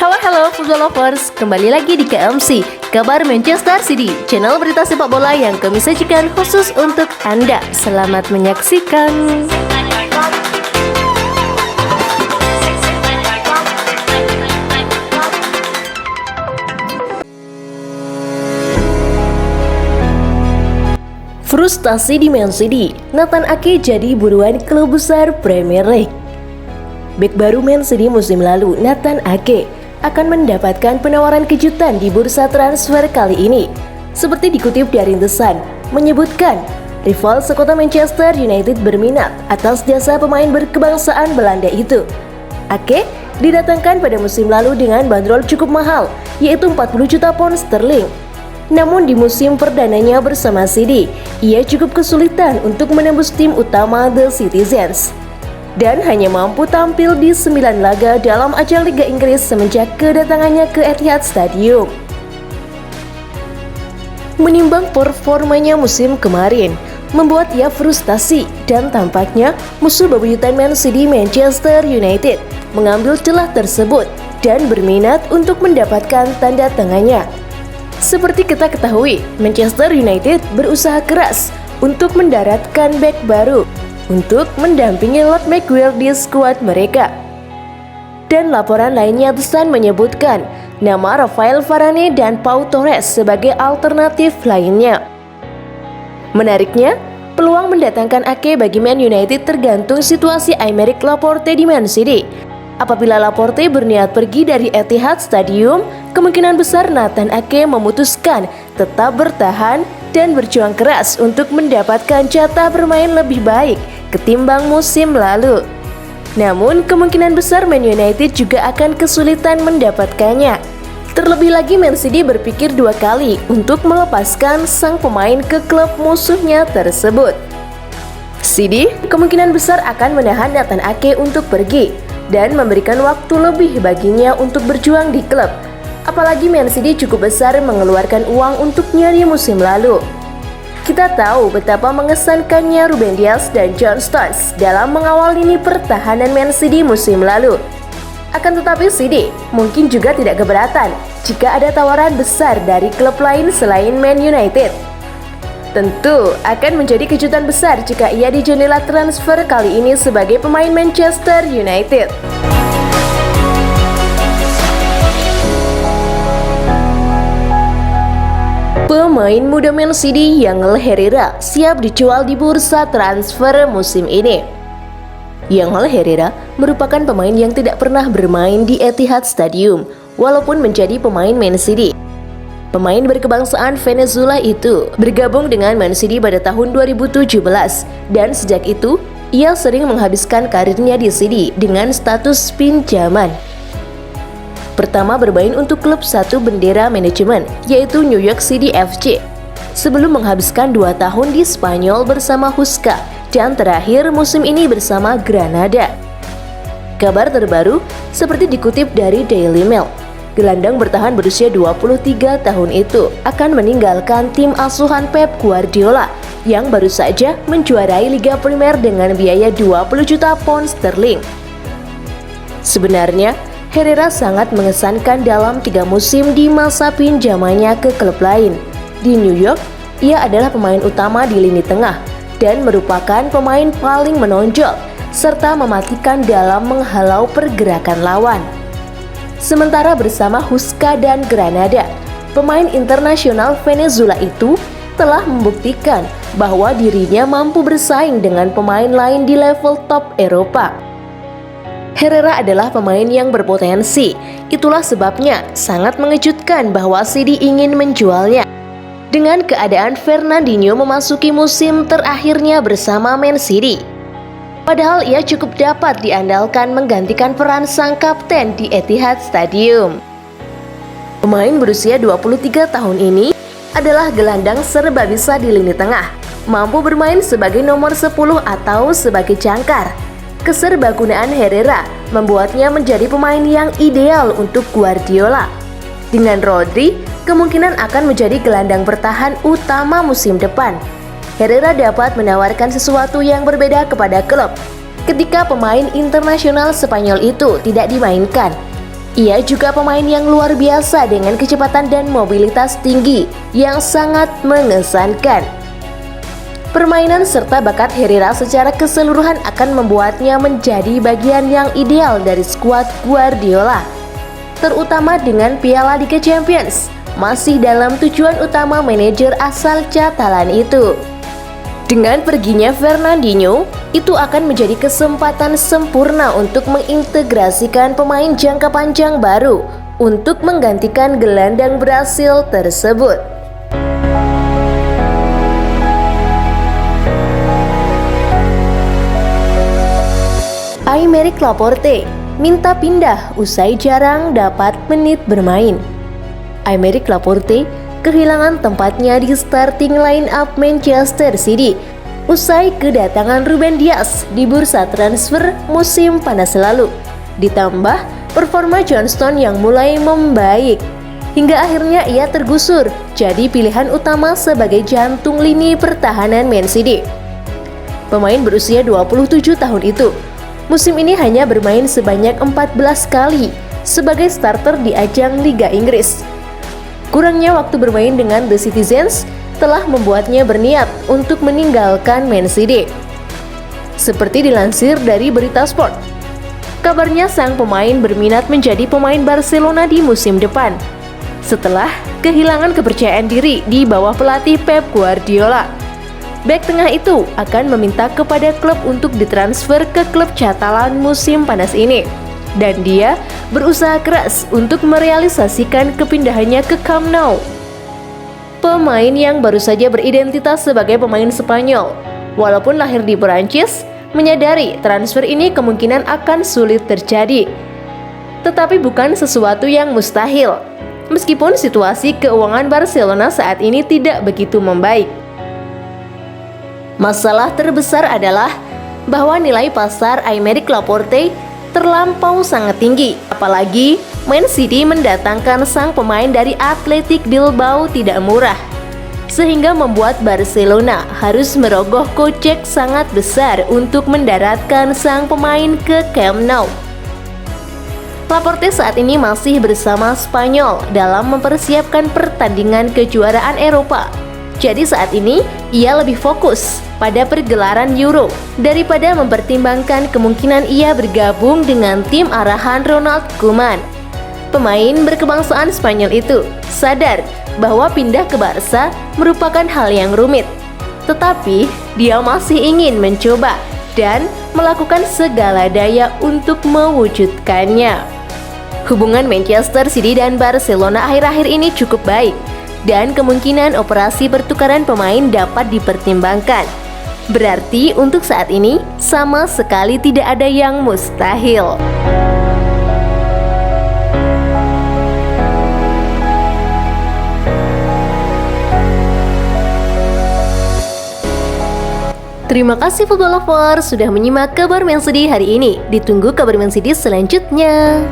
Halo football lovers, kembali lagi di KMC, Kabar Manchester City, channel berita sepak bola yang kami sajikan khusus untuk Anda. Selamat menyaksikan. Frustasi di Man City, Nathan Ake jadi buruan klub besar Premier League. Bek baru Man City musim lalu, Nathan Ake, akan mendapatkan penawaran kejutan di bursa transfer kali ini. Seperti dikutip dari The Sun, menyebutkan rival sekota Manchester United berminat atas jasa pemain berkebangsaan Belanda itu. Ake didatangkan pada musim lalu dengan bandrol cukup mahal, yaitu 40 juta pound sterling. Namun di musim perdananya bersama City, ia cukup kesulitan untuk menembus tim utama The Citizens dan hanya mampu tampil di 9 laga dalam ajang Liga Inggris semenjak kedatangannya ke Etihad Stadium. Menimbang performanya musim kemarin, membuat ia frustasi dan tampaknya musuh bebuyutan Man City, Manchester United, mengambil celah tersebut dan berminat untuk mendapatkan tanda tangannya. Seperti kita ketahui, Manchester United berusaha keras untuk mendaratkan bek baru untuk mendampingi Lord McGuire di skuad mereka. Dan laporan lainnya The Sun menyebutkan nama Rafael Varane dan Pau Torres sebagai alternatif lainnya. Menariknya, peluang mendatangkan Ake bagi Man United tergantung situasi Aymeric Laporte di Man City. Apabila Laporte berniat pergi dari Etihad Stadium, kemungkinan besar Nathan Ake memutuskan tetap bertahan dan berjuang keras untuk mendapatkan jatah bermain lebih baik ketimbang musim lalu. Namun, kemungkinan besar Man United juga akan kesulitan mendapatkannya. Terlebih lagi Man City berpikir dua kali untuk melepaskan sang pemain ke klub musuhnya tersebut. City kemungkinan besar akan menahan Nathan Ake untuk pergi dan memberikan waktu lebih baginya untuk berjuang di klub. Apalagi Man City cukup besar mengeluarkan uang untuknya di musim lalu. Kita tahu betapa mengesankannya Ruben Dias dan John Stones dalam mengawal lini pertahanan Man City musim lalu. Akan tetapi City mungkin juga tidak keberatan jika ada tawaran besar dari klub lain selain Man United. Tentu akan menjadi kejutan besar jika ia di jendela transfer kali ini sebagai pemain Manchester United. Pemain muda Man City Yangel Herrera siap dijual di bursa transfer musim ini. Yangel Herrera merupakan pemain yang tidak pernah bermain di Etihad Stadium walaupun menjadi pemain Man City. Pemain berkebangsaan Venezuela itu bergabung dengan Man City pada tahun 2017 dan sejak itu ia sering menghabiskan karirnya di City dengan status pinjaman. Pertama bermain untuk klub satu bendera manajemen, yaitu New York City FC, sebelum menghabiskan 2 tahun di Spanyol bersama Huesca, dan terakhir musim ini bersama Granada. Kabar terbaru, seperti dikutip dari Daily Mail, gelandang bertahan berusia 23 tahun itu akan meninggalkan tim asuhan Pep Guardiola yang baru saja menjuarai Liga Premier dengan biaya 20 juta pound sterling. Sebenarnya, Herrera sangat mengesankan dalam 3 musim di masa pinjamannya ke klub lain. Di New York, ia adalah pemain utama di lini tengah dan merupakan pemain paling menonjol serta mematikan dalam menghalau pergerakan lawan. Sementara bersama Huesca dan Granada, pemain internasional Venezuela itu telah membuktikan bahwa dirinya mampu bersaing dengan pemain lain di level top Eropa. Herrera adalah pemain yang berpotensi, itulah sebabnya sangat mengejutkan bahwa City ingin menjualnya. Dengan keadaan Fernandinho memasuki musim terakhirnya bersama Man City. Padahal ia cukup dapat diandalkan menggantikan peran sang kapten di Etihad Stadium. Pemain berusia 23 tahun ini adalah gelandang serba bisa di lini tengah, mampu bermain sebagai nomor 10 atau sebagai jangkar. Keserbagunaan Herrera membuatnya menjadi pemain yang ideal untuk Guardiola. Dengan Rodri, kemungkinan akan menjadi gelandang bertahan utama musim depan. Herrera dapat menawarkan sesuatu yang berbeda kepada klub ketika pemain internasional Spanyol itu tidak dimainkan. Ia juga pemain yang luar biasa dengan kecepatan dan mobilitas tinggi yang sangat mengesankan. Permainan serta bakat Herrera secara keseluruhan akan membuatnya menjadi bagian yang ideal dari skuad Guardiola, terutama dengan Piala Liga Champions, masih dalam tujuan utama manajer asal Catalan itu. Dengan perginya Fernandinho, itu akan menjadi kesempatan sempurna untuk mengintegrasikan pemain jangka panjang baru untuk menggantikan gelandang Brasil tersebut. Aymeric Laporte minta pindah usai jarang dapat menit bermain. Aymeric Laporte kehilangan tempatnya di starting line-up Manchester City usai kedatangan Ruben Dias di bursa transfer musim panas lalu. Ditambah performa Johnston yang mulai membaik, hingga akhirnya ia tergusur jadi pilihan utama sebagai jantung lini pertahanan Man City. Pemain berusia 27 tahun itu musim ini hanya bermain sebanyak 14 kali sebagai starter di ajang Liga Inggris. Kurangnya waktu bermain dengan The Citizens telah membuatnya berniat untuk meninggalkan Man City. Seperti dilansir dari Berita Sport, kabarnya sang pemain berminat menjadi pemain Barcelona di musim depan setelah kehilangan kepercayaan diri di bawah pelatih Pep Guardiola. Bek tengah itu akan meminta kepada klub untuk ditransfer ke klub Catalan musim panas ini, dan dia berusaha keras untuk merealisasikan kepindahannya ke Camp Nou. Pemain yang baru saja beridentitas sebagai pemain Spanyol, walaupun lahir di Perancis, menyadari transfer ini kemungkinan akan sulit terjadi. Tetapi bukan sesuatu yang mustahil, meskipun situasi keuangan Barcelona saat ini tidak begitu membaik. Masalah terbesar adalah bahwa nilai pasar Aymeric Laporte terlampau sangat tinggi, apalagi Man City mendatangkan sang pemain dari Athletic Bilbao tidak murah, sehingga membuat Barcelona harus merogoh kocek sangat besar untuk mendaratkan sang pemain ke Camp Nou. Laporte saat ini masih bersama Spanyol dalam mempersiapkan pertandingan kejuaraan Eropa. Jadi saat ini ia lebih fokus pada pergelaran Euro daripada mempertimbangkan kemungkinan ia bergabung dengan tim arahan Ronald Koeman. Pemain berkebangsaan Spanyol itu sadar bahwa pindah ke Barca merupakan hal yang rumit, tetapi dia masih ingin mencoba dan melakukan segala daya untuk mewujudkannya. Hubungan Manchester City dan Barcelona akhir-akhir ini cukup baik, dan kemungkinan operasi pertukaran pemain dapat dipertimbangkan. Berarti untuk saat ini sama sekali tidak ada yang mustahil. Terima kasih football lover sudah menyimak kabar Man City hari ini. Ditunggu kabar Man City selanjutnya.